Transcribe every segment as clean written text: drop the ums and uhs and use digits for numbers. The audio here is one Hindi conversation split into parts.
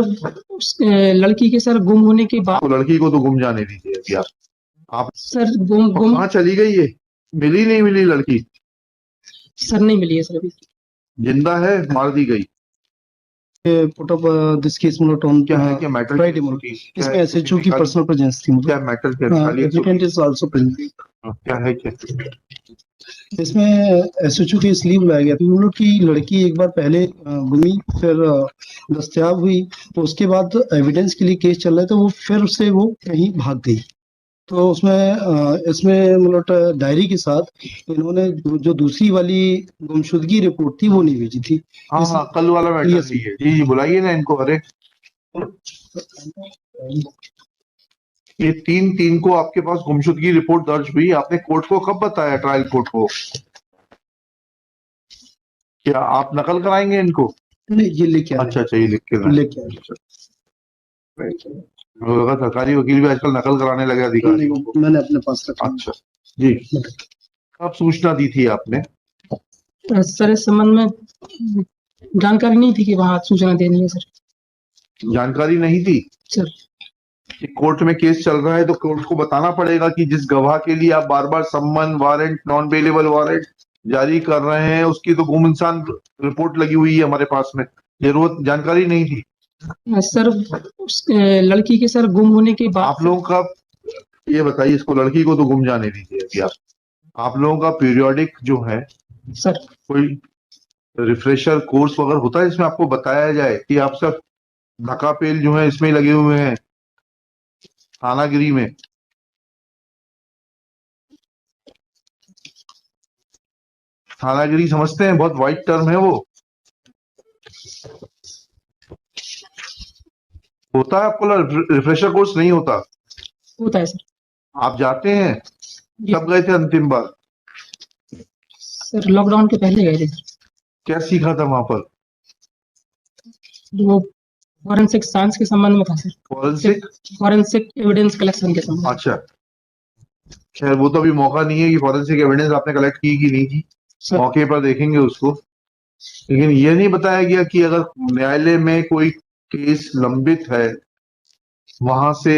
उस लड़की के सर गुम होने के बाद तो लड़की को तो गुम जाने दीजिए अभी आप सर गुम गुम कहाँ चली गई ये? मिली नहीं मिली लड़की? सर नहीं मिली है सर अभी। जिंदा है, मार दी गई? put up this case मतलब on क्या है, क्या मैटर? Friday morning. इसमें SHO की पर्सनल प्रेजेंस थी क्या मैटर? क्या एप्लीकेंट इज आल्सो प्रेजेंट। क्या है क्या? इसमें SHO के इसलिए बुलाया गया था मतलब कि लड़की एक बार पहले गुमी फिर दस्तयाब हुई तो उसके बाद एविडेंस के लिए केस चल रहा है तो वो फिर से वो कहीं भाग गई तो उसमें इसमें मतलब डायरी के साथ इन्होंने जो दूसरी वाली गुमशुदगी रिपोर्ट थी वो नहीं भेजी थी। हाँ कल वाला मैटर Yes. है ये। जी बुलाइए ना इनको। अरे ये 3/3 को आपके पास गुमशुदगी रिपोर्ट दर्ज हुई, आपने कोर्ट को कब बताया? ट्रायल कोर्ट को? क्या आप नकल कराएंगे इनको? नहीं ये लेके आए। अच्छा ये लिख के लेके आए। मुझे लगा सरकारी वकील भी आजकल नकल कराने लगे अधिकारी को। मैंने अपने पास रखा। अच्छा जी, कब सूचना दी थी आपने? सर इस संबंध में जानकारी नहीं थी कि वहाँ सूचना देनी है सर। जानकारी नहीं थी सर कि कोर्ट में केस चल रहा है तो कोर्ट को बताना पड़ेगा कि जिस गवाह के लिए आप बार बार सम्मन वारंट नॉन बेलेबल वारंट जारी कर रहे हैं उसकी तो गुम इंसान रिपोर्ट लगी हुई है हमारे पास में। जरूरत जानकारी नहीं थी सर उस लड़की के सर गुम होने के बाद आप लोगों का? ये बताइए, इसको लड़की को तो गुम जाने दीजिए अभी आप लोगों का पीरियोडिक जो है सर कोई रिफ्रेशर कोर्स वगैरह होता है इसमें आपको बताया जाए कि आप सब धक्कापेल जो है इसमें लगे हुए हैं थानागिरी में? थानागिरी समझते हैं? बहुत वाइड टर्म है वो। होता है आपको रिफ्रेशर कोर्स? नहीं होता? होता है सर। आप जाते हैं? कब गए थे अंतिम बार? सर लॉकडाउन के पहले गए थे सर। क्या सीखा था वहां पर? वो फॉरेंसिक साइंस के संबंध में था सर। फॉरेंसिक एविडेंस कलेक्शन के संबंध में। अच्छा खैर वो तो अभी मौका नहीं है कि फॉरेंसिक एविडेंस आपने कलेक्ट की कि नहीं की, मौके पर देखेंगे उसको। लेकिन ये नहीं बताया गया कि अगर न्यायालय में कोई केस लंबित है वहां से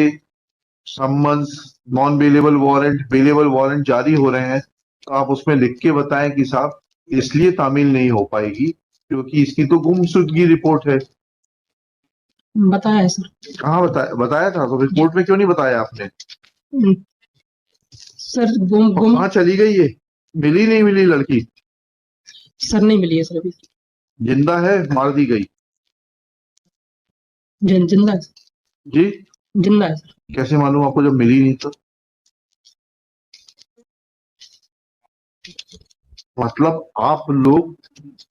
summons non bailable warrant bailable warrant जारी हो रहे हैं तो आप उसमें लिख के बताएं कि साहब इसलिए तामील नहीं हो पाएगी क्योंकि इसकी तो गुमशुदगी रिपोर्ट है। बताया है सर। कहाँ बताया था? तो रिपोर्ट में क्यों नहीं बताया आपने? सर गुम कहाँ चली गई ये? मिली नहीं मिली लड़की? सर नहीं मिली है सर अभी। जिंदा है, मार दी गई? जिंदा है जी जिंदा है सर। कैसे मालूम आपको जब मिली नहीं तो? मतलब आप लोग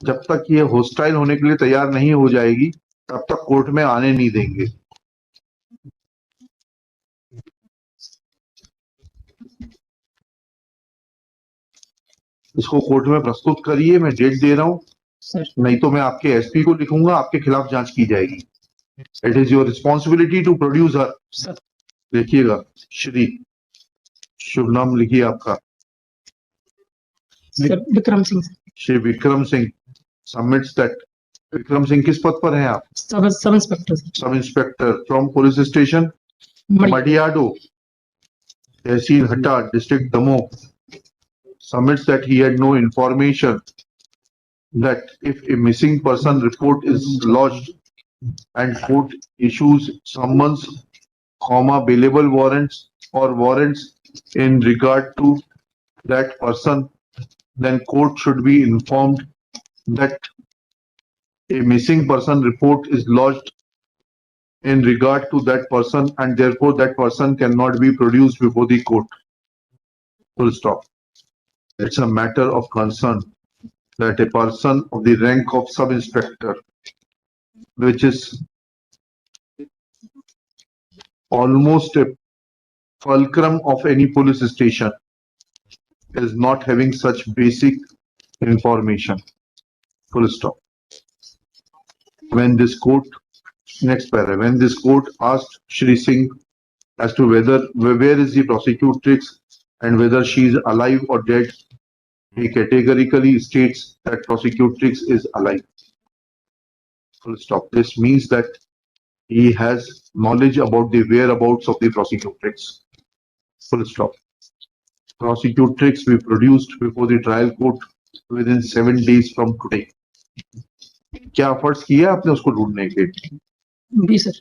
जब तक ये हॉस्टाइल होने के लिए तैयार नहीं हो जाएगी तब तक कोर्ट में आने नहीं देंगे। इसको कोर्ट में प्रस्तुत करिए, मैं डेट दे रहा हूं सर। नहीं तो मैं आपके एसपी को लिखूंगा, आपके खिलाफ जांच की जाएगी। It is your responsibility to produce her. देखिएगा, श्री शुभ नाम लिखिए आपका। Sir Vikram Singh. Shri Vikram Singh submits that. Vikram Singh किस पद पर हैं आप? Sub inspector. Sub inspector from police station Madiyado, तहसील Hatta, district Damoh, submits that he had no information that if a missing person report is lodged and court issues summons, bailable warrants or warrants in regard to that person, then court should be informed that a missing person report is lodged in regard to that person and therefore that person cannot be produced before the court. Full stop. It's a matter of concern that a person of the rank of sub-inspector, which is almost a fulcrum of any police station, is not having such basic information. Full stop. When this court, next paragraph, when this court asked Shri Singh as to where is the prosecutrix and whether she is alive or dead, he categorically states that prosecutrix is alive. Full stop. This means that he has knowledge about the whereabouts of the prosecutrix. Full stop. Prosecutrix be produced before the trial court within 7 days from today. क्या एफर्ट्स किए आपने उसको ढूंढने के? जी सर।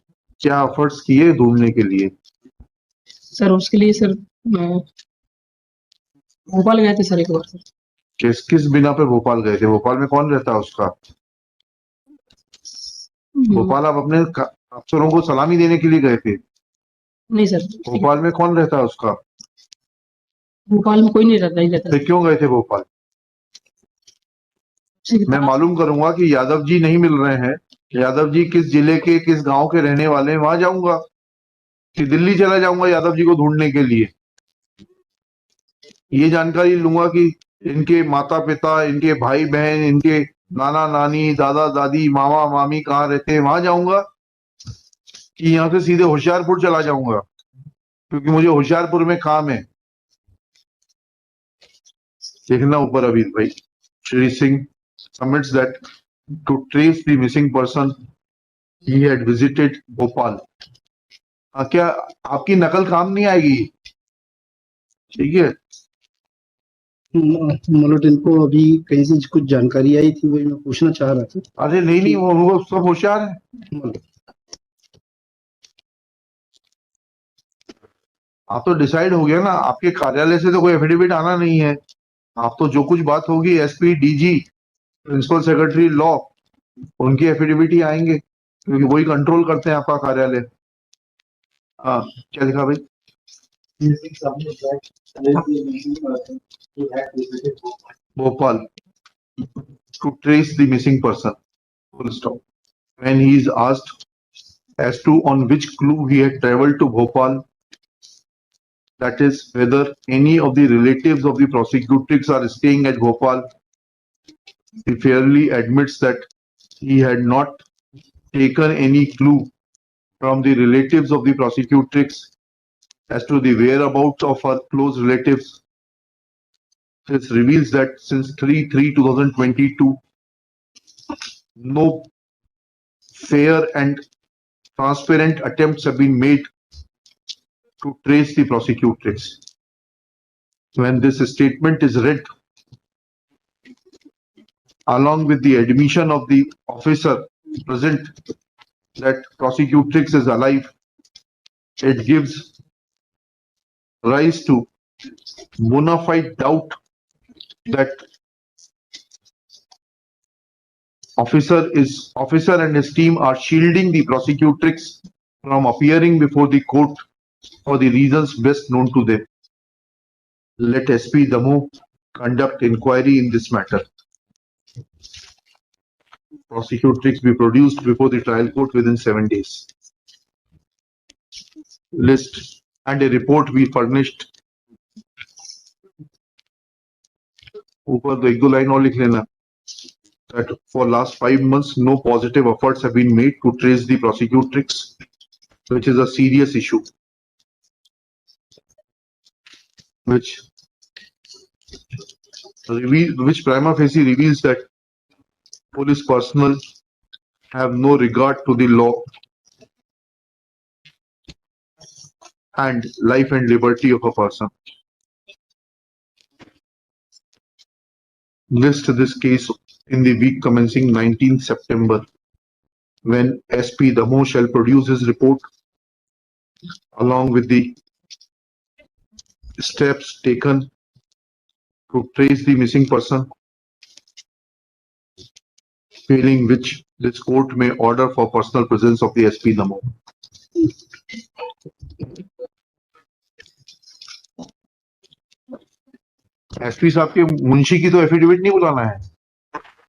क्या एफर्ट्स किए ढूंढने के लिए? सर उसके लिए सर भोपाल गए थे सर एक बार सर। किस बिना पे भोपाल गए थे? भोपाल में कौन रहता है उसका? भोपाल आप अपने अफसरों को सलामी देने के लिए गए थे? नहीं सर। भोपाल में कौन रहता है उसका? भोपाल में कोई नहीं रहता। फिर क्यों गए थे भोपाल? मैं मालूम करूंगा कि यादव जी नहीं मिल रहे हैं, यादव जी किस जिले के किस गांव के रहने वाले हैं, वहां जाऊंगा कि दिल्ली चला जाऊंगा यादव जी को ढूंढने के लिए। ये जानकारी लूंगा कि इनके माता पिता, इनके भाई बहन, इनके नाना नानी, दादा दादी, मामा मामी कहाँ रहते हैं, वहां जाऊंगा कि यहाँ से सीधे होशियारपुर चला जाऊंगा क्योंकि मुझे होशियारपुर में काम है। देखना ऊपर अभी भाई। Shri Singh submits that to trace the missing person he had visited Bhopal. क्या आपकी नकल काम नहीं आएगी? ठीक है। मतलब इनको अभी कहीं से कुछ जानकारी आई थी, वही मैं पूछना चाह रहा था। अरे नहीं वो सब होशियार है। आप तो डिसाइड हो गया ना, आपके कार्यालय से तो कोई एफिडेविट आना नहीं है। आप तो जो कुछ बात होगी SP, DG, principal secretary law, उनकी एफिडेविट ही आएंगे क्योंकि वही कंट्रोल करते हैं आपका कार्यालय। हाँ क्या लिखा भाई? Bhopal to trace the missing person. Full stop. When he is asked as to on which clue he had traveled to Bhopal, that is whether any of the relatives of the prosecutrix are staying at Bhopal, he fairly admits that he had not taken any clue from the relatives of the prosecutrix as to the whereabouts of her close relatives. This reveals that since 3/3/2022, no fair and transparent attempts have been made to trace the prosecutrix. When this statement is read, along with the admission of the officer present that prosecutrix is alive, it gives rise to bona fide doubt that officer and his team are shielding the prosecutrix from appearing before the court for the reasons best known to them. Let SP Damoh conduct inquiry in this matter. Prosecutrix be produced before the trial court within 7 days. List and a report be furnished. ऊपर तो 1-2 लाइन और लिख लेना. That for last 5 months no positive efforts have been made to trace the prosecutrix, which is a serious issue, which prima facie reveals that police personnel have no regard to the law and life and liberty of a person. List this case in the week commencing 19th September, when SP Damoh shall produce his report along with the steps taken to trace the missing person, failing which this court may order for personal presence of the SP Damoh. SP साहब के मुंशी की तो एफिडेविट नहीं बुलाना है।